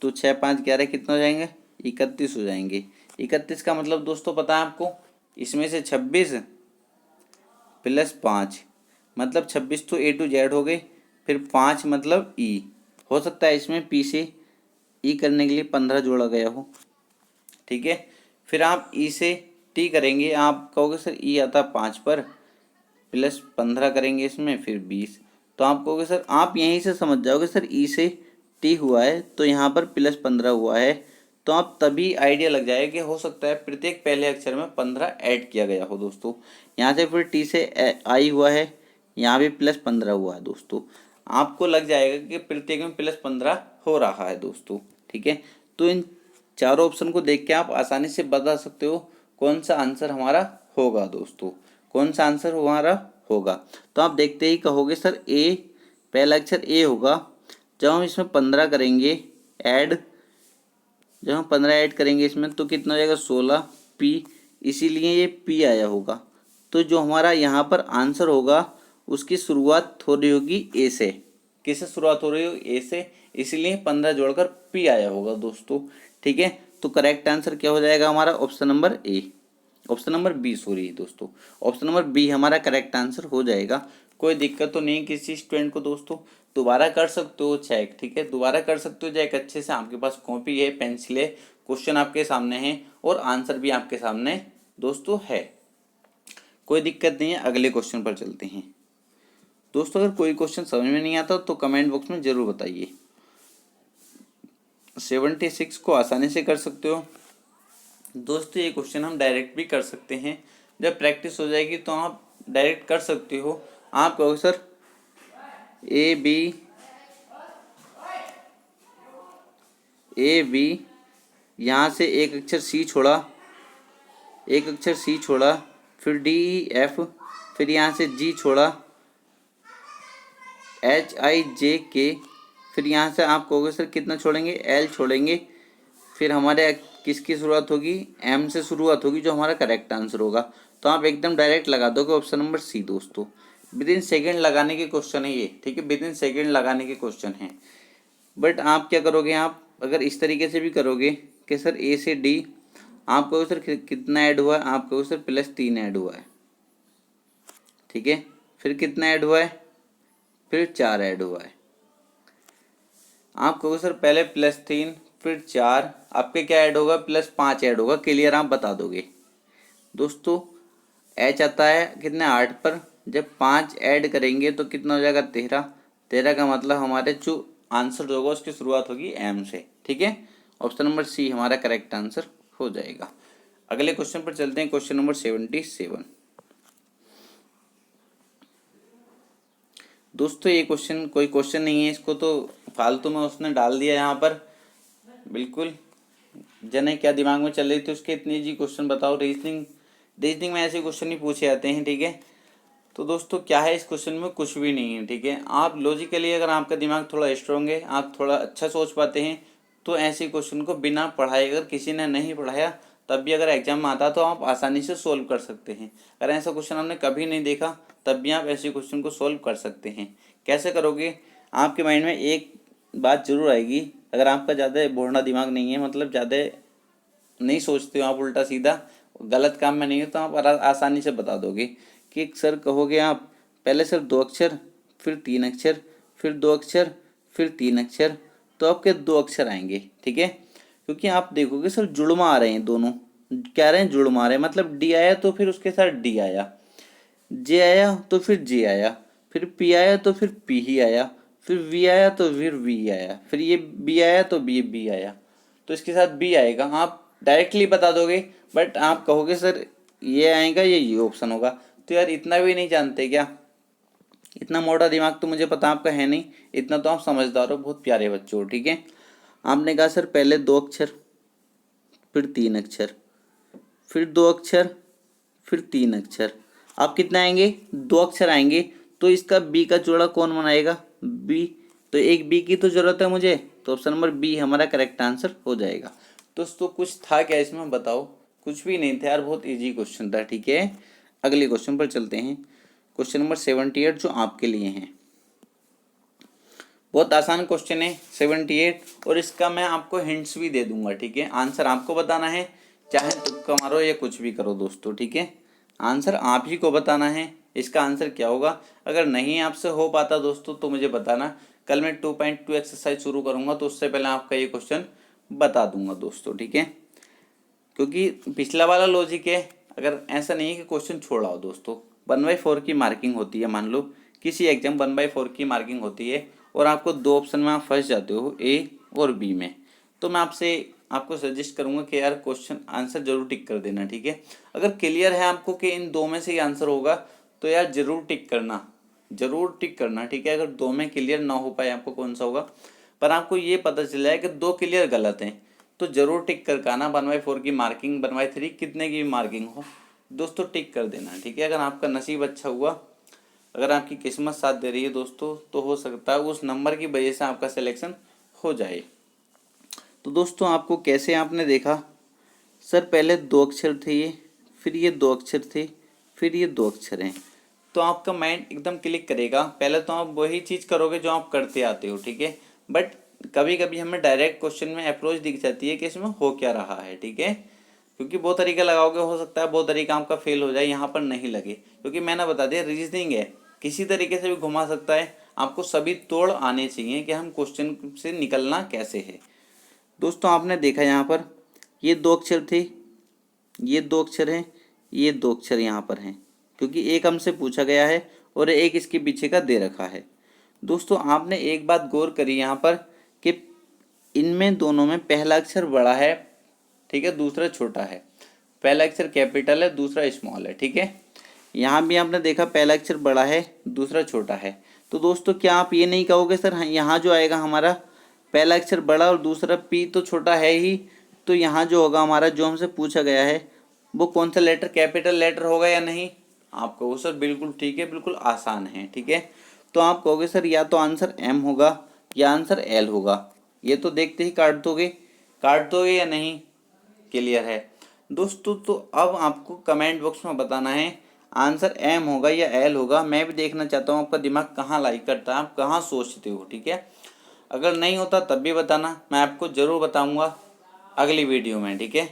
तो 6 5 11 कितना हो जाएंगे, 31 हो जाएंगे। 31 का मतलब दोस्तों पता है आपको, इसमें से 26 प्लस 5, मतलब 26 तो ए टू जेड हो गए, फिर 5 मतलब ई। हो सकता है इसमें पी से ई करने के लिए 15 जोड़ा गया हो। ठीक है, फिर आप ई से टी करेंगे, आप कहोगे सर ई आता 5 पर, प्लस 15 करेंगे इसमें फिर 20, तो आप कहोगे सर, आप यहीं से समझ जाओगे सर ई से टी हुआ है तो यहाँ पर प्लस 15 हुआ है, तो आप तभी आइडिया लग जाएगा कि हो सकता है प्रत्येक पहले अक्षर में 15 ऐड किया गया हो दोस्तों। यहाँ से फिर टी से आई हुआ है, यहाँ भी प्लस 15 हुआ है दोस्तों, आपको लग जाएगा कि प्रत्येक में प्लस 15 हो रहा है दोस्तों। ठीक है, तो इन चारों ऑप्शन को देख के आप आसानी से बता सकते हो कौन सा आंसर हमारा होगा दोस्तों, कौन सा आंसर हमारा होगा। तो आप देखते ही कहोगे सर ए, पहला अक्षर ए होगा। जब हम इसमें 15 करेंगे ऐड, जब हम 15 ऐड करेंगे इसमें तो कितना हो जाएगा 16 पी, इसीलिए ये पी आया होगा। तो जो हमारा यहाँ पर आंसर होगा उसकी शुरुआत हो रही होगी ए से। किससे शुरुआत हो रही होगी, ए से, इसीलिए 15 जोड़कर पी आया होगा दोस्तों। ठीक है, तो करेक्ट आंसर क्या हो जाएगा हमारा, option number A, option number B sorry दोस्तों, ऑप्शन नंबर बी हमारा करेक्ट आंसर हो जाएगा। कोई दिक्कत तो नहीं किसी स्टूडेंट को दोस्तों, दोबारा कर सकते हो चेक। ठीक है, दोबारा कर सकते हो चेक अच्छे से, आपके पास कॉपी है, पेंसिल है, क्वेश्चन आपके सामने है और आंसर भी आपके सामने दोस्तों है, कोई दिक्कत नहीं है। अगले क्वेश्चन पर चलते हैं दोस्तों। अगर कोई क्वेश्चन समझ में नहीं आता तो कमेंट बॉक्स में जरूर बताइए। 76 को आसानी से कर सकते हो दोस्तों, ये क्वेश्चन हम डायरेक्ट भी कर सकते हैं, जब प्रैक्टिस हो जाएगी तो आप डायरेक्ट कर सकते हो। आप कहोगे सर ए बी, यहाँ से एक अक्षर सी छोड़ा, एक अक्षर सी छोड़ा, फिर डी एफ, फिर यहाँ से जी छोड़ा, एच आई जे के, फिर यहाँ से आप कहोगे सर कितना छोड़ेंगे, एल छोड़ेंगे, फिर हमारे किसकी शुरुआत होगी, एम से शुरुआत होगी, जो हमारा करेक्ट आंसर होगा। तो आप एकदम डायरेक्ट लगा दोगे ऑप्शन नंबर सी दोस्तों। विद इन सेकेंड लगाने के क्वेश्चन है ये, ठीक है, विद इन सेकेंड लगाने के क्वेश्चन है। बट आप क्या करोगे, आप अगर इस तरीके से भी करोगे कि सर ए से डी, आप कहोगे सर कितना ऐड हुआ है, आप कहोगे सर +3 ऐड हुआ है। ठीक है, फिर कितना ऐड हुआ है, फिर 4 ऐड हुआ है। आप कहोगे सर पहले +3 फिर 4, आपके क्या ऐड होगा, +5 ऐड होगा। क्लियर आप बता दोगे दोस्तों। एच आता है कितने 8 पर, जब 5 ऐड करेंगे तो कितना हो जाएगा 13, 13 का मतलब हमारे जो आंसर होगा उसकी शुरुआत होगी एम से। ठीक है, ऑप्शन नंबर सी हमारा करेक्ट आंसर हो जाएगा। अगले क्वेश्चन पर चलते हैं, क्वेश्चन नंबर 77। दोस्तों ये क्वेश्चन कोई क्वेश्चन नहीं है, इसको तो फालतू में उसने डाल दिया यहाँ पर, बिल्कुल जने क्या दिमाग में चल रही थी उसके, इतनी जी क्वेश्चन बताओ। रीजनिंग में ऐसे क्वेश्चन ही पूछे जाते हैं, ठीक है। तो दोस्तों क्या है, इस क्वेश्चन में कुछ भी नहीं है, ठीक है। आप लॉजिकली अगर आपका दिमाग थोड़ा स्ट्रॉन्ग है, आप थोड़ा अच्छा सोच पाते हैं, तो ऐसे क्वेश्चन को बिना पढ़ाए, अगर किसी ने नहीं पढ़ाया तब भी अगर एग्जाम में आता तो आप आसानी से सोल्व कर सकते हैं। अगर ऐसा क्वेश्चन आपने कभी नहीं देखा तब भी आप ऐसे क्वेश्चन को सोल्व कर सकते हैं। कैसे करोगे, आपके माइंड में एक बात जरूर आएगी, अगर आपका ज़्यादा भोरना दिमाग नहीं है, मतलब ज़्यादा नहीं सोचते हो आप उल्टा सीधा, गलत काम में नहीं हो, तो आप आसानी से बता दोगे कि सर कहोगे आप पहले सर 2 अक्षर, फिर 3 अक्षर, फिर 2 अक्षर, फिर 3 अक्षर, तो आपके 2 अक्षर आएंगे, ठीक है। क्योंकि आप देखोगे सर जुड़मा आ रहे हैं, दोनों कह रहे हैं जुड़मा आ रहे हैं, मतलब डी आया तो फिर उसके साथ डी आया, जे आया तो फिर जे आया, फिर पी आया तो फिर पी ही आया, फिर वी आया तो फिर वी आया, फिर ये बी आया तो बी आया, तो इसके साथ बी आएगा। आप डायरेक्टली बता दोगे, बट आप कहोगे सर ये आएगा, ये ऑप्शन होगा। तो यार इतना भी नहीं जानते क्या, इतना मोटा दिमाग तो मुझे पता आपका है नहीं, इतना तो आप समझदार हो, बहुत प्यारे बच्चों हो, ठीक है। आपने कहा सर पहले 2 अक्षर, फिर 3 अक्षर, फिर 2 अक्षर, फिर 3 अक्षर, आप कितना आएंगे, 2 अक्षर आएंगे। तो इसका बी का जोड़ा कौन बनाएगा, बी, तो एक बी की तो जरूरत है मुझे, तो ऑप्शन नंबर बी हमारा करेक्ट आंसर हो जाएगा। दोस्तों कुछ था क्या इसमें बताओ, कुछ भी नहीं था यार, बहुत इजी क्वेश्चन था, ठीक है। अगले क्वेश्चन पर चलते हैं, क्वेश्चन नंबर 78 जो आपके लिए हैं। बहुत आसान क्वेश्चन है 78, और इसका मैं आपको हिंट्स भी दे दूंगा, ठीक है। आंसर आपको बताना है, चाहे तुक्का मारो या कुछ भी करो दोस्तों, ठीक है। आंसर आप ही को बताना है, इसका आंसर क्या होगा। अगर नहीं आपसे हो पाता दोस्तों तो मुझे बताना, कल मैं 2.2 एक्सरसाइज शुरू करूंगा तो उससे पहले आपका ये क्वेश्चन बता दूंगा दोस्तों, ठीक है। क्योंकि पिछला वाला लॉजिक है, अगर ऐसा नहीं है कि क्वेश्चन छोड़ा हो दोस्तों, 1/4 की मार्किंग होती है, मान लो किसी एग्जाम 1/4 की मार्किंग होती है और आपको 2 ऑप्शन में आप फंस जाते हो, ए और बी में, तो मैं आपको सजेस्ट करूंगा कि यार क्वेश्चन आंसर जरूर टिक कर देना, ठीक है। अगर क्लियर है आपको कि इन 2 में से ही आंसर होगा तो यार जरूर टिक करना, जरूर टिक करना, ठीक है। अगर 2 में क्लियर ना हो पाए आपको कौन सा होगा, पर आपको ये पता चल जाए कि 2 क्लियर गलत हैं, तो जरूर टिक कर आना। 1/4 की मार्किंग, 1/3 कितने की भी मार्किंग हो दोस्तों, टिक कर देना, ठीक है। अगर आपका नसीब अच्छा हुआ, अगर आपकी किस्मत साथ दे रही है दोस्तों, तो हो सकता है उस नंबर की वजह से आपका सिलेक्शन हो जाए। तो दोस्तों आपको कैसे आपने देखा, सर पहले 2 अक्षर थे ये, फिर ये 2 अक्षर थे, फिर ये 2 अक्षर हैं, तो आपका माइंड एकदम क्लिक करेगा। पहले तो आप वही चीज़ करोगे जो आप करते आते हो, ठीक है। बट कभी कभी हमें डायरेक्ट क्वेश्चन में अप्रोच दिख जाती है कि इसमें हो क्या रहा है, ठीक है। क्योंकि बहुत तरीका लगाओगे, हो सकता है बहुत तरीका आपका फेल हो जाए, यहाँ पर नहीं लगे, क्योंकि मैंने बता दिया रीजनिंग है, किसी तरीके से भी घुमा सकता है। आपको सभी तोड़ आने चाहिए कि हम क्वेश्चन से निकलना कैसे है। दोस्तों आपने देखा यहाँ पर ये 2 अक्षर थे, ये 2 अक्षर हैं, ये 2 अक्षर यहाँ पर हैं, क्योंकि एक हमसे पूछा गया है और एक इसके पीछे का दे रखा है। दोस्तों आपने एक बात गौर करी यहाँ पर कि इनमें दोनों में पहला अक्षर बड़ा है, ठीक है, दूसरा छोटा है। पहला अक्षर कैपिटल है, दूसरा स्मॉल है, ठीक है। यहाँ भी आपने देखा पहला अक्षर बड़ा है, दूसरा छोटा है। तो दोस्तों क्या आप ये नहीं कहोगे सर यहाँ जो आएगा हमारा पहला अक्षर बड़ा और दूसरा पी तो छोटा है ही, तो यहाँ जो होगा हमारा जो हमसे पूछा गया है वो कौन सा लेटर, कैपिटल लेटर होगा या नहीं। आप कहोगे सर बिल्कुल ठीक है, बिल्कुल आसान है, ठीक है। तो आप कहोगे सर या तो आंसर एम होगा या आंसर एल होगा, ये तो देखते ही काट दोगे या नहीं, क्लियर है दोस्तों। तो अब आपको कमेंट बॉक्स में बताना है आंसर एम होगा या एल होगा। मैं भी देखना चाहता हूँ आपका दिमाग कहाँ लाइक करता है, आप कहाँ सोचते हो, ठीक है। अगर नहीं होता तब भी बताना, मैं आपको ज़रूर बताऊँगा अगली वीडियो में, ठीक है।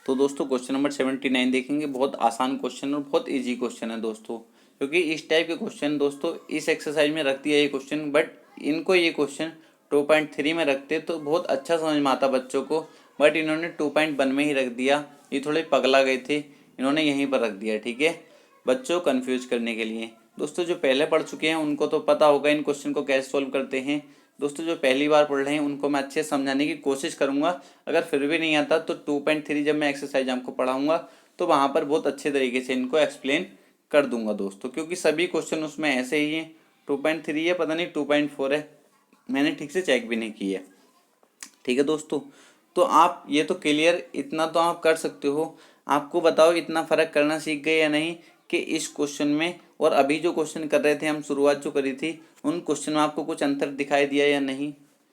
तो दोस्तों क्वेश्चन नंबर 79 देखेंगे, बहुत आसान क्वेश्चन और बहुत इजी क्वेश्चन है दोस्तों, क्योंकि इस टाइप के क्वेश्चन दोस्तों इस एक्सरसाइज में रखती है ये क्वेश्चन, बट इनको ये क्वेश्चन 2.3 में रखते तो बहुत अच्छा समझ में आता बच्चों को, बट इन्होंने 2.1 में ही रख दिया। ये थोड़े पगला गए थे, इन्होंने यहीं पर रख दिया, ठीक है, बच्चों कन्फ्यूज करने के लिए। दोस्तों जो पहले पढ़ चुके हैं उनको तो पता होगा इन क्वेश्चन को कैसे सॉल्व करते हैं, दोस्तों जो पहली बार पढ़ रहे हैं उनको मैं अच्छे से समझाने की कोशिश करूंगा। अगर फिर भी नहीं आता तो 2.3 जब मैं एक्सरसाइज आपको पढ़ाऊंगा तो वहाँ पर बहुत अच्छे तरीके से इनको एक्सप्लेन कर दूंगा दोस्तों, क्योंकि सभी क्वेश्चन उसमें ऐसे ही हैं। 2.3 है, पता नहीं 2.4 है, मैंने ठीक से चेक भी नहीं किया। ठीक है दोस्तों, तो आप ये तो क्लियर इतना तो आप कर सकते हो। आपको बताओ इतना फ़र्क करना सीख गए या नहीं कि इस क्वेश्चन में और अभी जो क्वेश्चन कर रहे थे हम, शुरुआत जो करी थी, उन क्वेश्चन में आपको कुछ अंतर दिखाई दिया या नहीं।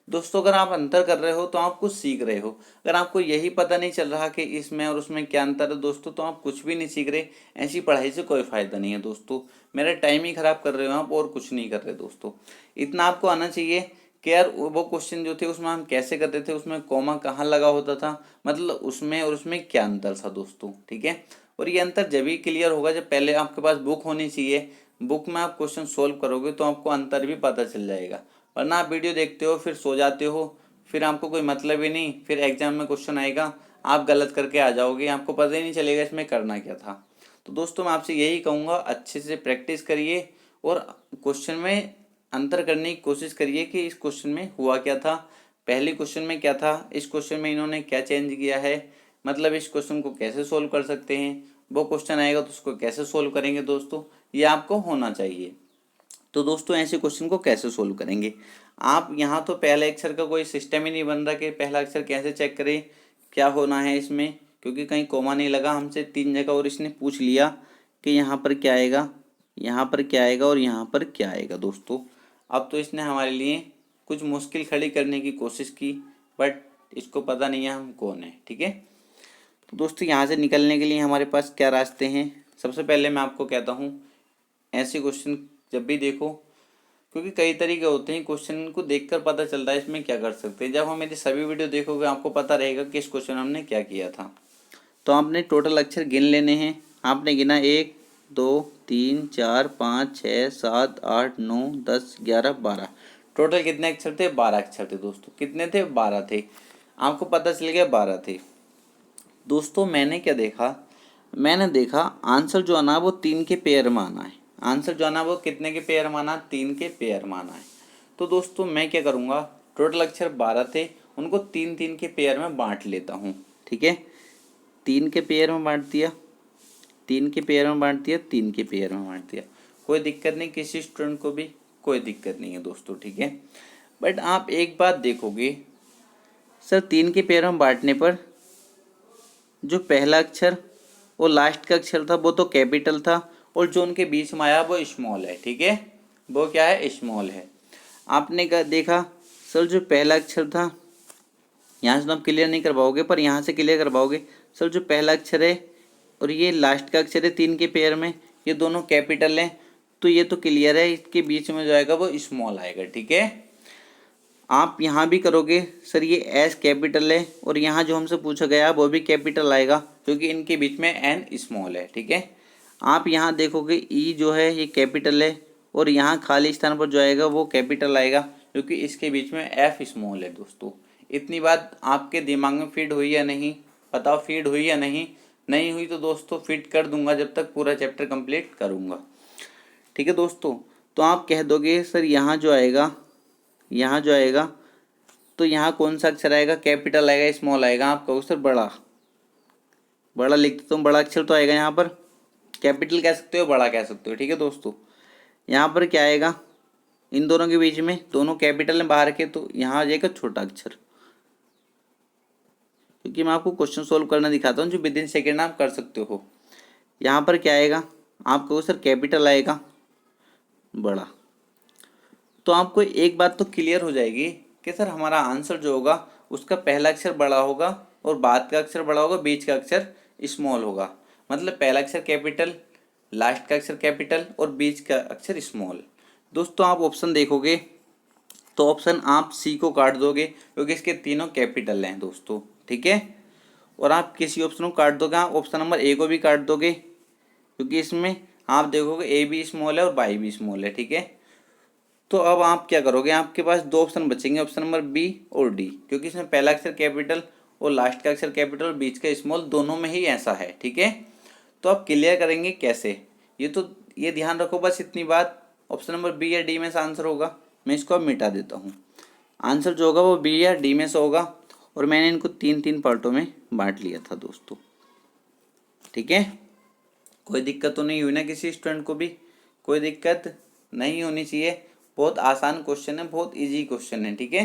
दोस्तों अगर आप अंतर कर रहे हो तो आप कुछ सीख रहे हो। अगर आपको यही पता नहीं चल रहा कि इसमें और उसमें क्या अंतर है दोस्तों, तो आप कुछ भी नहीं सीख रहे। ऐसी पढ़ाई से कोई फ़ायदा नहीं है दोस्तों, मेरा टाइम ही ख़राब कर रहे हो आप और कुछ नहीं कर रहे दोस्तों। इतना आपको आना चाहिए कि यार वो क्वेश्चन जो थे उसमें हम कैसे करते थे, उसमें कॉमा कहाँ लगा होता था, मतलब उसमें और उसमें क्या अंतर था दोस्तों। ठीक है, और ये अंतर जब ही क्लियर होगा जब पहले आपके पास बुक होनी चाहिए। बुक में आप क्वेश्चन सोल्व करोगे तो आपको अंतर भी पता चल जाएगा, वरना आप वीडियो देखते हो फिर सो जाते हो, फिर आपको कोई मतलब ही नहीं, फिर एग्जाम में क्वेश्चन आएगा आप गलत करके आ जाओगे, आपको पता ही नहीं चलेगा इसमें करना क्या था। तो दोस्तों मैं आपसे यही कहूँगा, अच्छे से प्रैक्टिस करिए और क्वेश्चन में अंतर करने की कोशिश करिए कि इस क्वेश्चन में हुआ क्या था, पहले क्वेश्चन में क्या था, इस क्वेश्चन में इन्होंने क्या चेंज किया है, मतलब इस क्वेश्चन को कैसे सोल्व कर सकते हैं। वो क्वेश्चन आएगा तो उसको कैसे सोल्व करेंगे दोस्तों, ये आपको होना चाहिए। तो दोस्तों ऐसे क्वेश्चन को कैसे सोल्व करेंगे आप, यहाँ तो पहले अक्षर का कोई सिस्टम ही नहीं बन रहा कि पहला अक्षर कैसे चेक करें क्या होना है इसमें, क्योंकि कहीं कोमा नहीं लगा हमसे 3 जगह और इसने पूछ लिया कि यहाँ पर क्या आएगा, यहाँ पर क्या आएगा और यहाँ पर क्या आएगा दोस्तों। अब तो इसने हमारे लिए कुछ मुश्किल खड़ी करने की कोशिश की, बट इसको पता नहीं है हम कौन है। ठीक है, तो दोस्तों यहाँ से निकलने के लिए हमारे पास क्या रास्ते हैं। सबसे पहले मैं आपको कहता हूँ, ऐसे क्वेश्चन जब भी देखो, क्योंकि कई तरीके होते हैं, क्वेश्चन को देखकर पता चलता है इसमें क्या कर सकते हैं। जब हम मेरी सभी वीडियो देखोगे आपको पता रहेगा कि इस क्वेश्चन हमने क्या किया था। तो आपने टोटल अक्षर गिन लेने हैं। आपने गिना 1 2 3 4 5 6 7 8 9 10 11 12, टोटल कितने अक्षर थे, 12 अक्षर थे दोस्तों। कितने थे, 12 थे, आपको पता चल गया 12 थे। दोस्तों मैंने क्या देखा, मैंने देखा आंसर जो आना वो 3 के पेयर में आना है। आंसर जो आना वो कितने के पेयर में आना, 3 के पेयर में आना है। तो दोस्तों मैं क्या करूँगा, टोटल अक्षर 12 थे, उनको 3-3 के पेयर में बांट लेता हूँ। ठीक है, 3 के पेयर में बांट दिया, 3 के पेयर में बांट दिया, 3 के पेयर में बांट दिया। कोई दिक्कत नहीं, किसी स्टूडेंट को भी कोई दिक्कत नहीं है दोस्तों। ठीक है, बट आप एक बात देखोगे, सर 3 के पेयर में बांटने पर जो पहला अक्षर और लास्ट का अक्षर था वो तो कैपिटल था, और जो उनके बीच में आया वो स्मॉल है। ठीक है, वो क्या है, स्मॉल है। आपने देखा सर जो पहला अक्षर था, यहाँ से तो आप क्लियर नहीं कर पाओगे पर यहाँ से क्लियर कर पाओगे। सर जो पहला अक्षर है और ये लास्ट का अक्षर है 3 के पेयर में, ये दोनों कैपिटल हैं, तो ये तो क्लियर है, इसके बीच में जो आएगा वो स्मॉल आएगा। ठीक है, आप यहाँ भी करोगे, सर ये एस कैपिटल है और यहाँ जो हमसे पूछा गया वो भी कैपिटल आएगा क्योंकि इनके बीच में एन स्मॉल है। ठीक है, आप यहाँ देखोगे ई जो है ये कैपिटल है और यहाँ खाली स्थान पर जो आएगा वो कैपिटल आएगा क्योंकि इसके बीच में एफ स्मॉल है। दोस्तों इतनी बात आपके दिमाग में फिट हुई या नहीं, बताओ फिट हुई या नहीं, नहीं हुई तो दोस्तों फिट कर दूंगा जब तक पूरा चैप्टर कंप्लीट करूँगा। ठीक है दोस्तों, तो आप कह दोगे सर यहाँ जो आएगा, यहाँ जो आएगा तो यहाँ कौन सा अक्षर आएगा, कैपिटल आएगा स्मॉल आएगा। आप कहोगे सर बड़ा, बड़ा लिख देता हूँ, बड़ा अक्षर तो आएगा यहाँ पर, कैपिटल कह सकते हो बड़ा कह सकते हो। ठीक है दोस्तों, यहाँ पर क्या आएगा, इन दोनों के बीच में दोनों कैपिटल हैं बाहर के, तो यहाँ आ जाएगा छोटा अक्षर, क्योंकि मैं आपको क्वेश्चन सोल्व करना दिखाता हूँ जो विद इन सेकेंड आप कर सकते हो। यहाँ पर क्या आएगा, आप कहो सर कैपिटल आएगा बड़ा, तो आपको एक बात तो क्लियर हो जाएगी कि सर हमारा आंसर जो होगा उसका पहला अक्षर बड़ा होगा और बाद का अक्षर बड़ा होगा, बीच का अक्षर स्मॉल होगा। मतलब पहला अक्षर कैपिटल, लास्ट का अक्षर कैपिटल और बीच का अक्षर स्मॉल। दोस्तों आप ऑप्शन देखोगे तो ऑप्शन आप सी को काट दोगे क्योंकि इसके तीनों कैपिटल हैं दोस्तों। ठीक है, और आप किसी ऑप्शन को काट दोगे, आप ऑप्शन नंबर ए को भी काट दोगे क्योंकि इसमें आप देखोगे ए भी स्मॉल है और वाई भी स्मॉल है। ठीक है, तो अब आप क्या करोगे, आपके पास 2 ऑप्शन बचेंगे, ऑप्शन नंबर बी और डी, क्योंकि इसमें पहला अक्षर कैपिटल और लास्ट का अक्षर कैपिटल और बीच का स्मॉल दोनों में ही ऐसा है। ठीक है, तो आप क्लियर करेंगे कैसे, ये ध्यान रखो बस इतनी बात। ऑप्शन नंबर बी या डी में से आंसर होगा, मैं इसको अब मिटा देता हूँ। आंसर जो होगा वो बी या डी में से होगा। और मैंने इनको 3 पार्टों में बांट लिया था दोस्तों, ठीक है। कोई दिक्कत तो नहीं हुई ना किसी स्टूडेंट को भी? कोई दिक्कत नहीं होनी चाहिए। बहुत आसान क्वेश्चन है, बहुत इजी क्वेश्चन है, ठीक है।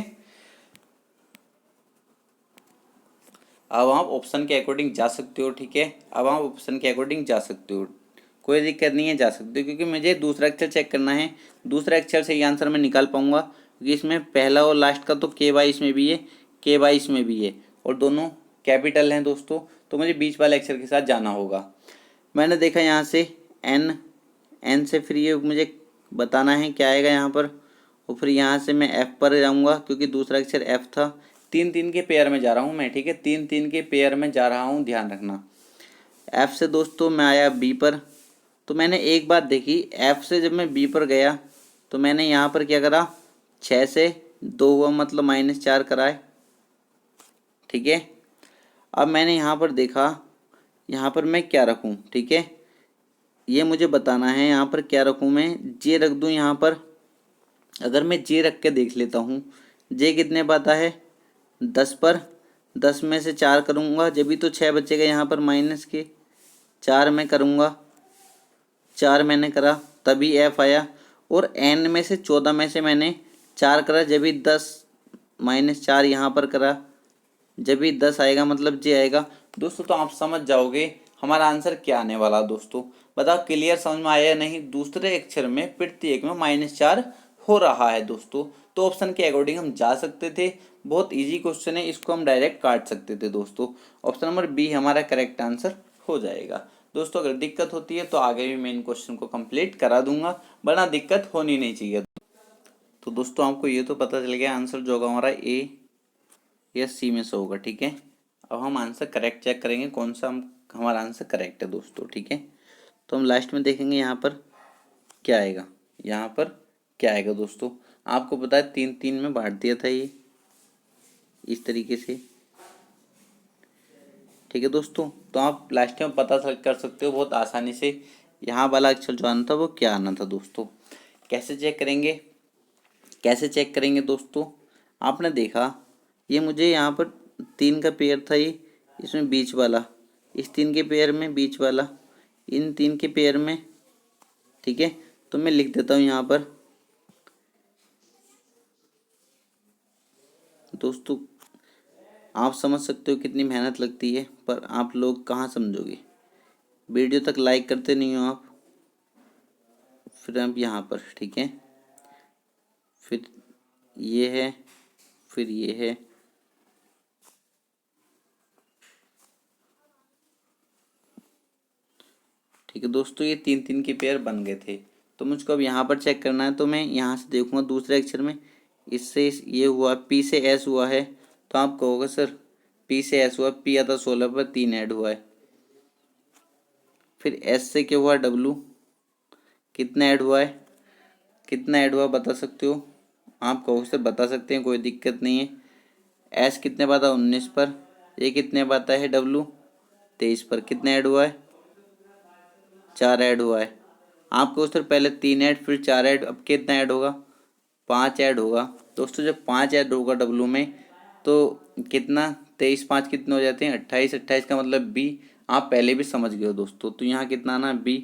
अब आप ऑप्शन के अकॉर्डिंग जा सकते हो, ठीक है। अब आप ऑप्शन के अकॉर्डिंग जा सकते हो, कोई दिक्कत नहीं है, जा सकते हो। क्योंकि मुझे दूसरा अक्षर चेक करना है, दूसरा अक्षर से ही आंसर मैं निकाल पाऊंगा। क्योंकि इसमें पहला और लास्ट का तो के वाई इसमें भी है, के वाई इसमें भी है, और दोनों कैपिटल हैं दोस्तों। तो मुझे बीच वाले अक्षर के साथ जाना होगा। मैंने देखा यहाँ से एन, एन से फिर ये मुझे बताना है क्या आएगा यहाँ पर। और फिर यहाँ से मैं एफ़ पर जाऊँगा, क्योंकि दूसरा अक्षर एफ़ था। 3 के पेयर में जा रहा हूँ मैं, ठीक है। 3 के पेयर में जा रहा हूँ, ध्यान रखना। एफ़ से दोस्तों मैं आया बी पर। तो मैंने एक बात देखी, एफ़ से जब मैं बी पर गया तो मैंने यहाँ पर क्या करा, 6 से 2 हुआ, मतलब -4 कराए, ठीक है। अब मैंने यहाँ पर देखा, यहाँ पर मैं क्या रखूँ, ठीक है, ये मुझे बताना है। यहाँ पर क्या रखूँ मैं, जे रख दूँ यहाँ पर। अगर मैं जे रख के देख लेता हूँ, जे कितने पाता है 10 पर। 10 में से 4 करूँगा जब भी तो 6 बचेगा यहाँ पर माइनस के। 4 में करूँगा, 4 मैंने करा तभी एफ आया। और एन में से 14 में से मैंने 4 करा जब भी 10 -4 यहाँ पर करा, जब भी 10 आएगा मतलब जे आएगा दोस्तों। तो आप समझ जाओगे हमारा आंसर क्या आने वाला दोस्तों। बताओ क्लियर समझ में आया या नहीं? दूसरे अक्षर में प्रत्येक में -4 हो रहा है दोस्तों। तो ऑप्शन के अकॉर्डिंग हम जा सकते थे। बहुत इजी क्वेश्चन है, इसको हम डायरेक्ट काट सकते थे दोस्तों। ऑप्शन नंबर बी हमारा करेक्ट आंसर हो जाएगा दोस्तों। अगर दिक्कत होती है तो आगे भी मैं इन क्वेश्चन को कंप्लीट करा दूंगा, वरना दिक्कत होनी नहीं चाहिए। तो दोस्तों आपको ये तो पता चल गया आंसर जो होगा हमारा ए या सी में से होगा, ठीक है। अब हम आंसर करेक्ट चेक करेंगे कौन सा हमारा आंसर करेक्ट है दोस्तों, ठीक है। तो हम लास्ट में देखेंगे यहाँ पर क्या आएगा, यहाँ पर क्या आएगा दोस्तों। आपको पता है 3 में बांट दिया था ये इस तरीके से, ठीक है दोस्तों। तो आप लास्ट में पता कर सकते हो बहुत आसानी से यहाँ वाला अक्षर जो आना था वो क्या आना था दोस्तों। कैसे चेक करेंगे, कैसे चेक करेंगे दोस्तों। आपने देखा ये मुझे यहाँ पर 3 का पेयर था, ये इसमें बीच वाला, इस 3 के पेयर में बीच वाला, इन 3 के पेयर में, ठीक है। तो मैं लिख देता हूँ यहाँ पर दोस्तों। आप समझ सकते हो कितनी मेहनत लगती है, पर आप लोग कहाँ समझोगे, वीडियो तक लाइक करते नहीं हो आप। फिर आप यहाँ पर, ठीक है, फिर ये है, फिर ये है, ठीक है दोस्तों। ये 3 के पेयर बन गए थे। तो मुझको अब यहाँ पर चेक करना है, तो मैं यहाँ से देखूँगा दूसरे अक्षर में, इससे ये हुआ, पी से एस हुआ है। तो आप कहोगे सर पी से एस हुआ, पी आता 16 पर 3 ऐड हुआ है। फिर एस से क्या हुआ, डब्लू, कितना ऐड हुआ है, कितना ऐड हुआ बता सकते हो? आप कहोगे सर बता सकते हैं, कोई दिक्कत नहीं है। एस कितने पाता 19 पर, ये कितने पाता है डब्लू 23 पर, कितना ऐड हुआ है 4 ऐड हुआ है। आपको सर पहले 3 ऐड फिर 4 ऐड, अब कितना ऐड होगा 5 ऐड होगा दोस्तों। जब 5 ऐड होगा डब्लू में तो कितना 23 5 कितने हो जाते हैं 28, 28 का मतलब बी। आप पहले भी समझ गए हो दोस्तों। तो यहाँ कितना आना बी।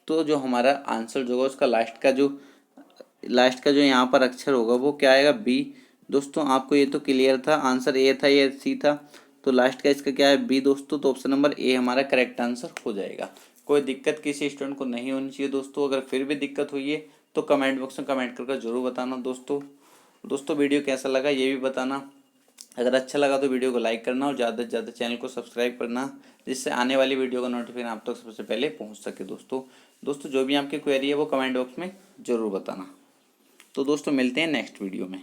तो जो हमारा आंसर जो होगा उसका लास्ट का जो यहाँ पर अक्षर होगा वो क्या आएगा बी दोस्तों। आपको ये तो क्लियर था, आंसर ए था या सी था, तो लास्ट का इसका क्या है बी दोस्तों। तो ऑप्शन नंबर ए हमारा करेक्ट आंसर हो जाएगा। कोई दिक्कत किसी स्टूडेंट को नहीं होनी चाहिए दोस्तों। अगर फिर भी दिक्कत हुई है तो कमेंट बॉक्स में कमेंट करके जरूर बताना दोस्तों वीडियो कैसा लगा ये भी बताना। अगर अच्छा लगा तो वीडियो को लाइक करना और ज़्यादा से ज़्यादा चैनल को सब्सक्राइब करना, जिससे आने वाली वीडियो का नोटिफिकेशन आप तक सबसे पहले पहुंच सके दोस्तों जो भी आपकी क्वेरी है वो कमेंट बॉक्स में ज़रूर बताना। तो दोस्तों मिलते हैं नेक्स्ट वीडियो में।